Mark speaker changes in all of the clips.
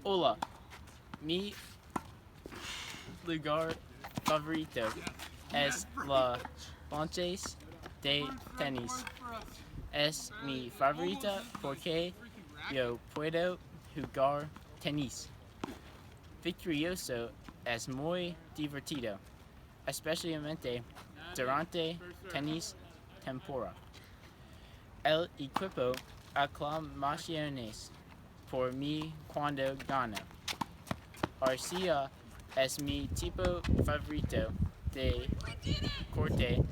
Speaker 1: Hola, mi lugar favorito es la canchas de tenis. Es mi favorita porque yo puedo jugar tenis. Victorioso es muy divertido, especialmente durante tenis tempora. El equipo aclamaciones por mí cuando gano. Arcia es mi tipo favorito de corte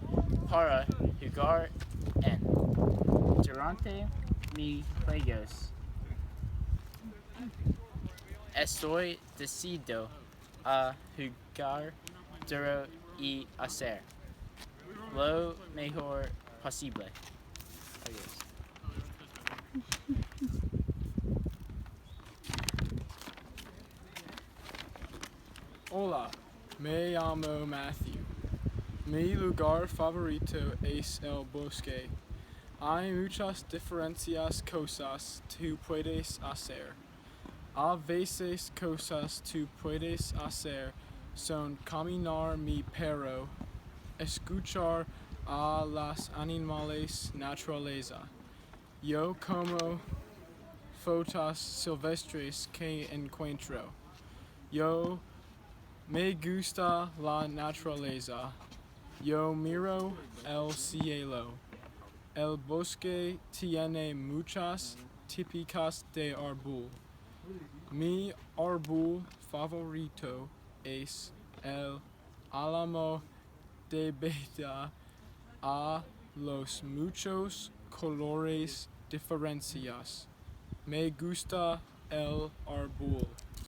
Speaker 1: para jugar en. Durante mis juegos estoy decidido a jugar duro y hacer lo mejor posible. Adiós.
Speaker 2: Hola, me llamo Matthew. Mi lugar favorito es el bosque. Hay muchas diferentes cosas tú puedes hacer. A veces cosas tú puedes hacer son caminar mi perro, escuchar a los animales naturaleza. Yo como fotos silvestres que encuentro. Yo me gusta la naturaleza. Yo miro el cielo. El bosque tiene muchas típicas de árbol. Mi árbol favorito es el álamo debido a los muchos colores diferencias. Me gusta el árbol.